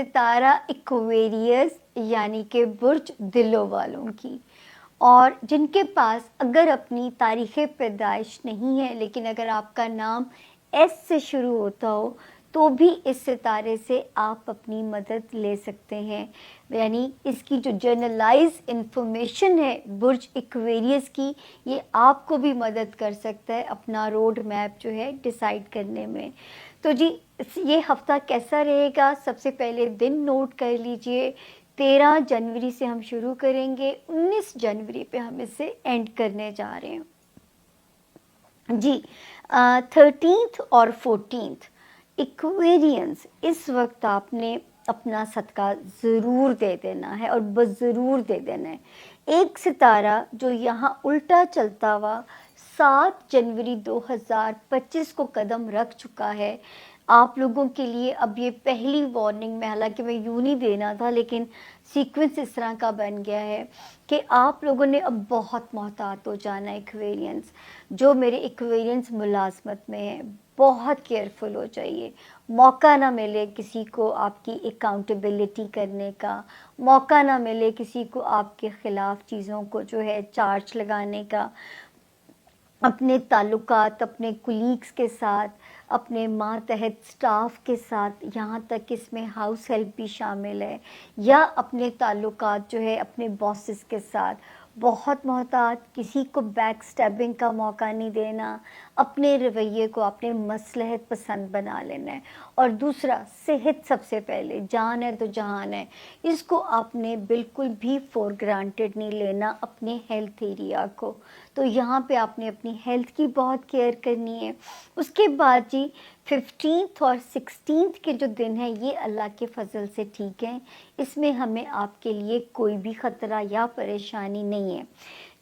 ستارہ ایکویریس یعنی کہ برج دلوں والوں کی، اور جن کے پاس اگر اپنی تاریخ پیدائش نہیں ہے لیکن اگر آپ کا نام ایس سے شروع ہوتا ہو تو بھی اس ستارے سے آپ اپنی مدد لے سکتے ہیں. یعنی اس کی جو جرنلائز انفارمیشن ہے برج ایکویریس کی، یہ آپ کو بھی مدد کر سکتا ہے اپنا روڈ میپ جو ہے ڈیسائیڈ کرنے میں. تو جی یہ ہفتہ کیسا رہے گا؟ سب سے پہلے دن نوٹ کر لیجئے. 13 جنوری سے ہم شروع کریں گے، 19 جنوری پہ ہم اسے اینڈ کرنے جا رہے ہیں. جی 13 اور 14 ایکویرینس، اس وقت آپ نے اپنا صدقہ ضرور دے دینا ہے اور بضرور دے دینا ہے. ایک ستارہ جو یہاں الٹا چلتا ہوا 7 جنوری 2025 کو قدم رکھ چکا ہے. آپ لوگوں کے لیے اب یہ پہلی وارننگ میں، حالانکہ میں یوں نہیں دینا تھا لیکن سیکوینس اس طرح کا بن گیا ہے کہ آپ لوگوں نے اب بہت محتاط ہو جانا ہے. ایکویرینس جو میرے ایکویرینس ملازمت میں ہیں، بہت کیئرفل ہو جائیے. موقع نہ ملے کسی کو آپ کی اکاؤنٹیبلٹی کرنے کا، موقع نہ ملے کسی کو آپ کے خلاف چیزوں کو جو ہے چارج لگانے کا. اپنے تعلقات اپنے کولیگز کے ساتھ، اپنے ماتحت سٹاف کے ساتھ، یہاں تک اس میں ہاؤس ہیلپ بھی شامل ہے، یا اپنے تعلقات جو ہے اپنے باسز کے ساتھ، بہت محتاط. کسی کو بیک سٹیبنگ کا موقع نہیں دینا. اپنے رویے کو اپنے مصلحت پسند بنا لینا ہے. اور دوسرا، صحت سب سے پہلے، جان ہے تو جہان ہے. اس کو آپ نے بالکل بھی فور گرانٹیڈ نہیں لینا، اپنے ہیلتھ ایریا کو. تو یہاں پہ آپ نے اپنی ہیلتھ کی بہت کیئر کرنی ہے. اس کے بعد جی 15 اور 16 کے جو دن ہیں یہ اللہ کے فضل سے ٹھیک ہیں. اس میں ہمیں آپ کے لیے کوئی بھی خطرہ یا پریشانی نہیں ہے.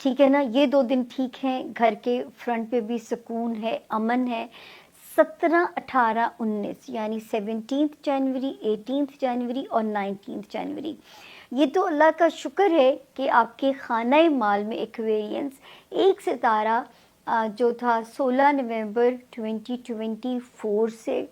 ٹھیک ہے نا؟ یہ 2 دن ٹھیک ہیں، گھر کے فرنٹ پہ بھی سکون ہے، امن ہے. 17 18 19 یعنی 17 جنوری 18 جنوری اور 19 جنوری، یہ تو اللہ کا شکر ہے کہ آپ کے خانہ مال میں ایکویرینس ایک ستارہ جو تھا 16 نومبر 2024 سے،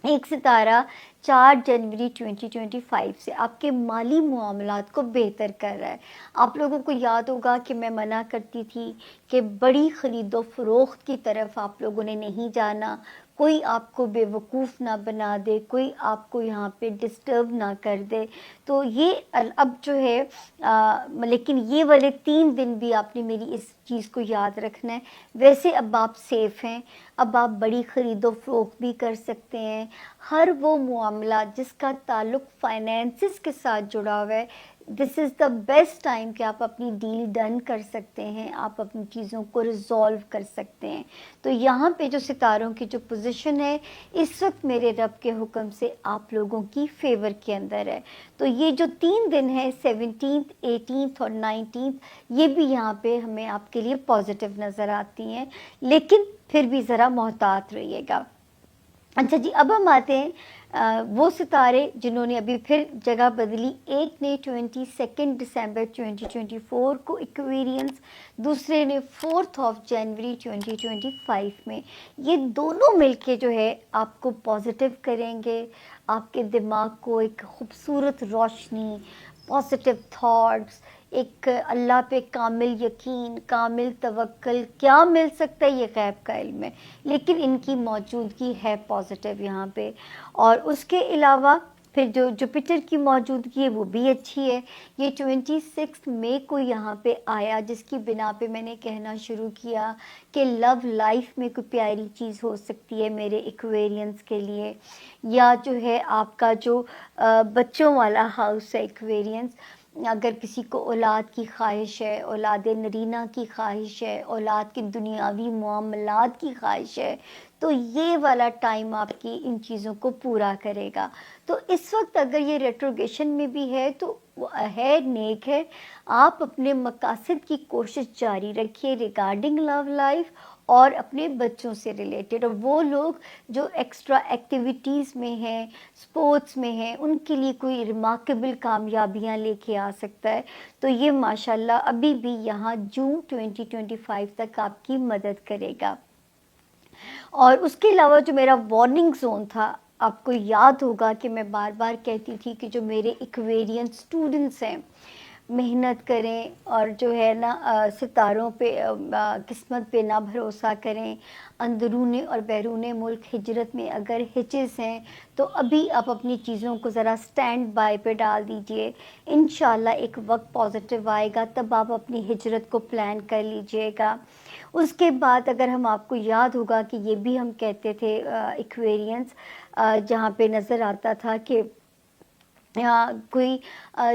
ایک ستارہ 4 جنوری 2025 سے آپ کے مالی معاملات کو بہتر کر رہا ہے. آپ لوگوں کو یاد ہوگا کہ میں منع کرتی تھی کہ بڑی خرید و فروخت کی طرف آپ لوگوں نے نہیں جانا. کوئی آپ کو بے وقوف نہ بنا دے، کوئی آپ کو یہاں پہ ڈسٹرب نہ کر دے. تو یہ اب جو ہے لیکن یہ والے 3 دن بھی آپ نے میری اس چیز کو یاد رکھنا ہے. ویسے اب آپ سیف ہیں، اب آپ بڑی خرید و فروخت بھی کر سکتے ہیں. ہر وہ معاملہ جس کا تعلق فائنینسز کے ساتھ جڑا ہوا ہے، دس از دا بیسٹ ٹائم کہ آپ اپنی ڈیل ڈن کر سکتے ہیں، آپ اپنی چیزوں کو ریزالو کر سکتے ہیں. تو یہاں پہ جو ستاروں کی جو پوزیشن ہے اس وقت میرے رب کے حکم سے آپ لوگوں کی فیور کے اندر ہے. تو یہ جو 3 دن ہیں 17 18 اور 19، یہ بھی یہاں پہ ہمیں آپ کے لیے پازیٹیو نظر آتی ہیں، لیکن پھر بھی ذرا محتاط رہیے گا. اچھا جی، اب ہم آتے ہیں وہ ستارے جنہوں نے ابھی پھر جگہ بدلی. ایک نے 22 دسمبر 2024 کو ایکویرینس، دوسرے نے 4 جنوری 2025 میں. یہ دونوں مل کے جو ہے آپ کو پازیٹیو کریں گے، آپ کے دماغ کو ایک خوبصورت روشنی، پازیٹیو تھاٹس، ایک اللہ پہ کامل یقین، کامل توکل. کیا مل سکتا ہے یہ غیب کا علم ہے، لیکن ان کی موجودگی ہے پازیٹیو یہاں پہ. اور اس کے علاوہ پھر جو جوپیٹر کی موجودگی ہے وہ بھی اچھی ہے. یہ 26 مئی کو یہاں پہ آیا، جس کی بنا پہ میں نے کہنا شروع کیا کہ لو لائف میں کوئی پیاری چیز ہو سکتی ہے میرے ایکویرینس کے لیے، یا جو ہے آپ کا جو بچوں والا ہاؤس ہے ایکویرینس. اگر کسی کو اولاد کی خواہش ہے، اولاد نرینہ کی خواہش ہے، اولاد کے دنیاوی معاملات کی خواہش ہے، تو یہ والا ٹائم آپ کی ان چیزوں کو پورا کرے گا. تو اس وقت اگر یہ ریٹروگیشن میں بھی ہے تو ہے، نیک ہے. آپ اپنے مقاصد کی کوشش جاری رکھیے ریگارڈنگ لو لائف اور اپنے بچوں سے ریلیٹڈ. اور وہ لوگ جو ایکسٹرا ایکٹیویٹیز میں ہیں، سپورٹس میں ہیں، ان کے لیے کوئی ریمارکیبل کامیابیاں لے کے آ سکتا ہے. تو یہ ماشاءاللہ ابھی بھی یہاں جون 2025 تک آپ کی مدد کرے گا. اور اس کے علاوہ جو میرا وارننگ زون تھا آپ کو یاد ہوگا کہ میں بار بار کہتی تھی کہ جو میرے ایکویرین اسٹوڈنٹس ہیں محنت کریں اور جو ہے نا ستاروں پہ قسمت پہ نہ بھروسہ کریں. اندرون اور بیرون ملک ہجرت میں اگر ہچز ہیں تو ابھی آپ اپنی چیزوں کو ذرا سٹینڈ بائی پہ ڈال دیجئے. انشاءاللہ ایک وقت پازیٹیو آئے گا, تب آپ اپنی ہجرت کو پلان کر لیجئے گا. اس کے بعد اگر ہم آپ کو یاد ہوگا کہ یہ بھی ہم کہتے تھے ایکویرینس جہاں پہ نظر آتا تھا کہ کوئی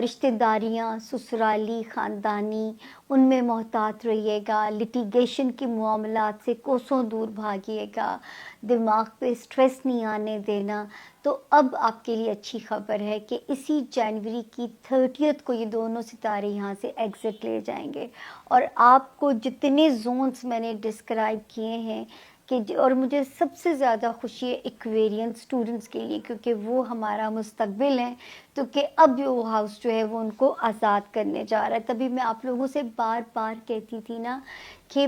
رشتہ داریاں سسرالی خاندانی ان میں محتاط رہیے گا, لٹیگیشن کے معاملات سے کوسوں دور بھاگیے گا, دماغ پہ سٹریس نہیں آنے دینا. تو اب آپ کے لیے اچھی خبر ہے کہ اسی جنوری کی 30 کو یہ دونوں ستارے یہاں سے ایگزٹ لے جائیں گے, اور آپ کو جتنے زونز میں نے ڈسکرائب کیے ہیں کہ اور مجھے سب سے زیادہ خوشی ہے ایکویرین اسٹوڈنٹس کے لیے, کیونکہ وہ ہمارا مستقبل ہیں, تو کہ اب وہ ہاؤس جو ہے وہ ان کو آزاد کرنے جا رہا ہے. تبھی میں آپ لوگوں سے بار بار کہتی تھی نا کہ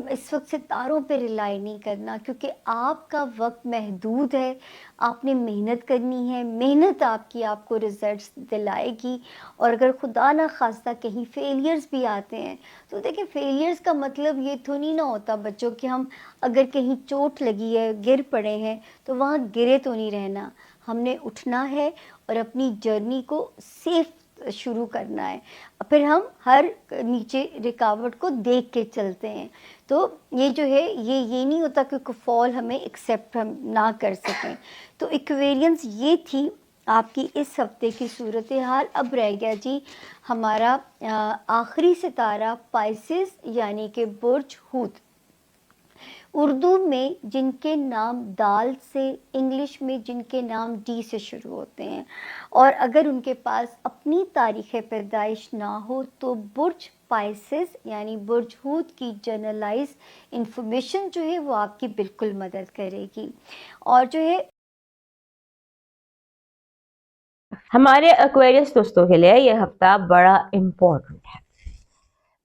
اس وقت ستاروں پہ ریلائی نہیں کرنا, کیونکہ آپ کا وقت محدود ہے, آپ نے محنت کرنی ہے, محنت آپ کو ریزلٹس دلائے گی. اور اگر خدا نہ خواستہ کہیں فیلیئرز بھی آتے ہیں تو دیکھیں فیلیئرز کا مطلب یہ تو نہیں نہ ہوتا بچوں کہ ہم اگر کہیں چوٹ لگی ہے گر پڑے ہیں تو وہاں گرے تو نہیں رہنا, ہم نے اٹھنا ہے اور اپنی جرنی کو سیف شروع کرنا ہے. پھر ہم ہر نیچے رکاوٹ کو دیکھ کے چلتے ہیں. تو یہ جو ہے یہ نہیں ہوتا کہ فال ہمیں ایکسیپٹ ہم نہ کر سکیں. تو ایکویرینس یہ تھی آپ کی اس ہفتے کی صورتحال. اب رہ گیا جی ہمارا آخری ستارہ پائسز یعنی کہ برج حوت. اردو میں جن کے نام دال سے, انگلش میں جن کے نام ڈی سے شروع ہوتے ہیں, اور اگر ان کے پاس اپنی تاریخ پیدائش نہ ہو تو برج پائسز یعنی برج حوت کی جنرلائز انفارمیشن جو ہے وہ آپ کی بالکل مدد کرے گی. اور جو ہے ہمارے ایکویرینس دوستوں کے لیے یہ ہفتہ بڑا امپورٹنٹ ہے.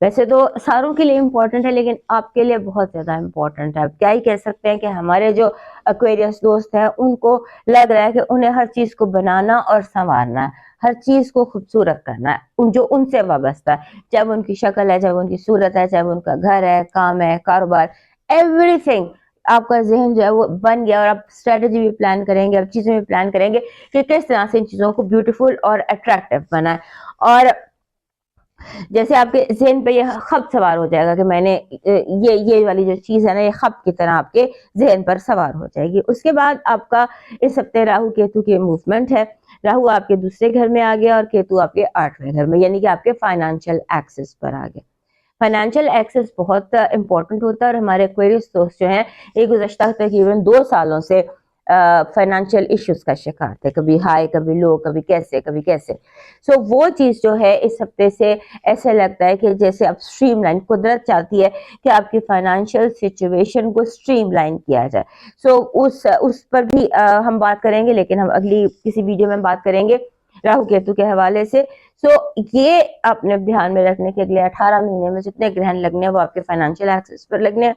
ویسے تو ساروں کے لیے امپورٹنٹ ہے لیکن آپ کے لیے بہت زیادہ امپورٹنٹ ہے. کیا ہی کہہ سکتے ہیں کہ ہمارے جو ایکویرینس دوست ہیں ان کو لگ رہا ہے کہ انہیں ہر چیز کو بنانا اور سنوارنا ہے, ہر چیز کو خوبصورت کرنا ہے جو ان سے وابستہ ہے, چاہے وہ ان کی شکل ہے, چاہے وہ ان کی صورت ہے, چاہے وہ ان کا گھر ہے, کام ہے, کاروبار, ایوری تھنگ. آپ کا ذہن جو ہے وہ بن گیا اور آپ اسٹریٹجی بھی پلان کریں گے, آپ چیزیں بھی پلان کریں گے کہ کس طرح سے ان چیزوں کو بیوٹیفل اور اٹریکٹیو بنائیں. اور جیسے آپ کے ذہن پہ یہ خط سوار ہو جائے گا کہ میں نے یہ والی جو چیز ہے نا یہ خط کی طرح آپ کے ذہن پر سوار ہو جائے گی. اس کے بعد آپ کا اس ہفتے راہو کیتو کی موومنٹ ہے. راہو آپ کے دوسرے گھر میں آ گیا اور کیتو آپ کے 8ویں گھر میں, یعنی کہ آپ کے فائنانشیل ایکسس پر آ گیا. فائنینشیل ایکسس بہت امپورٹنٹ ہوتا ہے, اور ہمارے ایکویرینس دوست جو ہیں یہ گزشتہ تقریباً 2 سالوں سے فائنینشیل ایشوز کا شکار تھے, کبھی ہائی کبھی لو, کبھی کیسے. سو وہ چیز جو ہے اس ہفتے سے ایسے لگتا ہے کہ جیسے اب اسٹریم لائن, قدرت چاہتی ہے کہ آپ کی فائنینشیل سچویشن کو اسٹریم لائن کیا جائے. سو اس پر بھی ہم بات کریں گے, لیکن ہم اگلی کسی ویڈیو میں بات کریں گے راہو کیتو کے حوالے سے. سو یہ آپ نے دھیان میں رکھنے کے اگلے 18 مہینے میں جتنے گرہن لگنے ہیں وہ آپ کے فائنینشیل ایکسس پر لگنے ہیں,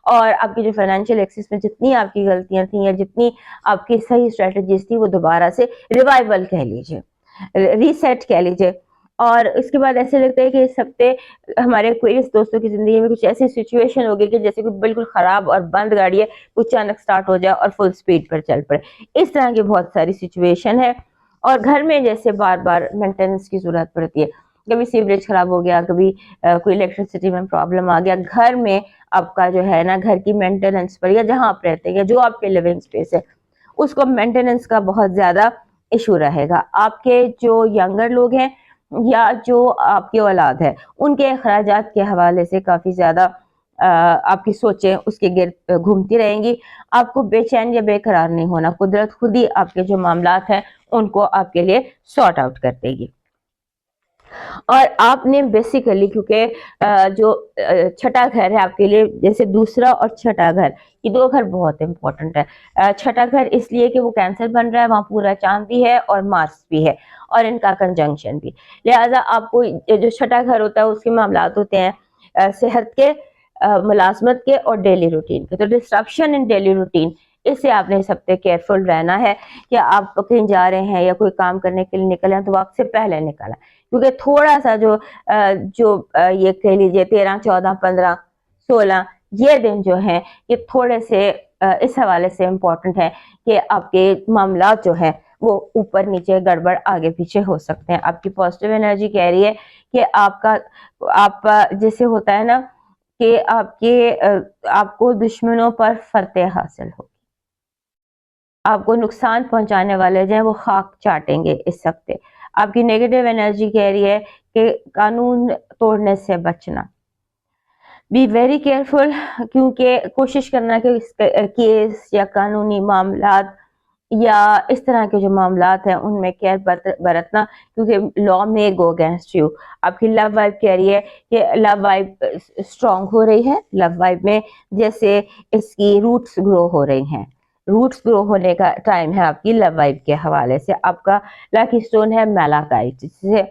اور آپ کی جو فائنینشیل ایکسس میں جتنی آپ کی غلطیاں تھیں یا جتنی آپ کی صحیح اسٹریٹجیز تھی وہ دوبارہ سے ریوائول کہہ لیجیے, ریسیٹ کہہ لیجیے. اور اس کے بعد ایسے لگتا ہے کہ اس ہفتے ہمارے ایکویرینس دوستوں کی زندگی میں کچھ ایسی سچویشن ہوگی کہ جیسے کوئی بالکل خراب اور بند گاڑی ہے وہ اچانک سٹارٹ ہو جائے اور فل سپیڈ پر چل پڑے. اس طرح کی بہت ساری سچویشن ہے. اور گھر میں جیسے بار بار مینٹیننس کی ضرورت پڑتی ہے, کبھی سیوریج خراب ہو گیا, کبھی کوئی الیکٹریسٹی میں پرابلم آ گیا, گھر میں آپ کا جو ہے نا گھر کی مینٹیننس پر یا جہاں آپ رہتے ہیں یا جو آپ کے لیونگ اسپیس ہے اس کو مینٹیننس کا بہت زیادہ ایشو رہے گا. آپ کے جو ینگر لوگ ہیں یا جو آپ کی اولاد ہے ان کے اخراجات کے حوالے سے کافی زیادہ آپ کی سوچیں اس کے گرد گھومتی رہیں گی. آپ کو بے چین یا بے قرار نہیں ہونا, قدرت خود ہی آپ کے جو معاملات ہیں ان کو آپ کے لیے سارٹ آؤٹ کر دے گی. اور آپ نے بیسیکلی کیونکہ جو چھٹا گھر ہے آپ کے لیے, جیسے دوسرا اور چھٹا گھر, یہ 2 گھر بہت امپورٹنٹ ہے. چھٹا گھر اس لیے کہ وہ کینسر بن رہا ہے, وہاں پورا چاند بھی ہے اور مارس بھی ہے اور ان کا کنجنکشن بھی, لہٰذا آپ کو جو چھٹا گھر ہوتا ہے اس کے معاملات ہوتے ہیں صحت کے, ملازمت کے اور ڈیلی روٹین کے. تو ڈسٹرپشن ان ڈیلی روٹین اس سے آپ نے اس ہفتے کیئرفل رہنا ہے کہ آپ کہیں جا رہے ہیں یا کوئی کام کرنے کے لیے نکل ہیں تو وقت سے پہلے نکلیں، کیونکہ تھوڑا سا جو یہ کہہ لیجیے 13 14 15 16 یہ دن جو ہیں یہ تھوڑے سے اس حوالے سے امپورٹنٹ ہے کہ آپ کے معاملات جو ہیں وہ اوپر نیچے گڑبڑ آگے پیچھے ہو سکتے ہیں۔ آپ کی پازیٹیو انرجی کہہ رہی ہے کہ آپ جیسے ہوتا ہے نا کہ آپ کو دشمنوں پر فتح حاصل ہوگی، آپ کو نقصان پہنچانے والے جو ہیں وہ خاک چاٹیں گے اس ہفتے۔ آپ کی نیگیٹو انرجی کہہ رہی ہے کہ قانون توڑنے سے بچنا، بی ویری کیئرفل، کیونکہ کوشش کرنا کہ کیس یا قانونی معاملات یا اس طرح کے جو معاملات ہیں ان میں کیئر برتنا، کیونکہ لا میں گو اگینسٹ یو۔ آپ کی لو وائب کہہ رہی ہے کہ لو وائب اسٹرانگ ہو رہی ہے، لو وائب میں جیسے اس کی روٹس گرو ہو رہی ہیں، روٹس گرو ہونے کا ٹائم ہے آپ کی لو وائب کے حوالے سے۔ آپ کا لکی سٹون ہے میلاکائٹ، جسے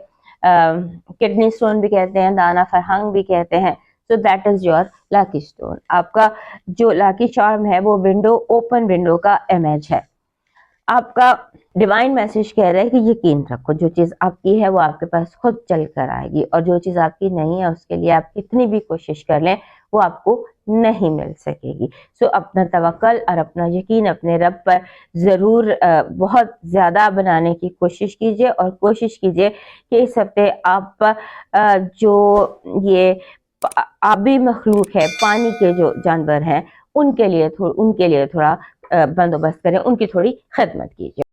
کڈنی سٹون بھی کہتے ہیں، دانا فرہنگ بھی کہتے ہیں، so that is your lucky stone۔ آپ کا جو lucky charm ہے وہ ونڈو، اوپن ونڈو کا امیج ہے۔ آپ کا ڈیوائن میسج کہہ رہا ہے کہ یقین رکھو، جو چیز آپ کی ہے وہ آپ کے پاس خود چل کر آئے گی، اور جو چیز آپ کی نہیں ہے اس کے لیے آپ کتنی بھی کوشش کر لیں وہ آپ کو نہیں مل سکے گی۔ سو اپنا توکل اور اپنا یقین اپنے رب پر ضرور بہت زیادہ بنانے کی کوشش کیجئے، اور کوشش کیجئے کہ اس ہفتے آپ جو یہ آبی مخلوق ہے، پانی کے جو جانور ہیں، ان کے لیے تھوڑا بندوبست کریں، ان کی تھوڑی خدمت کیجیے۔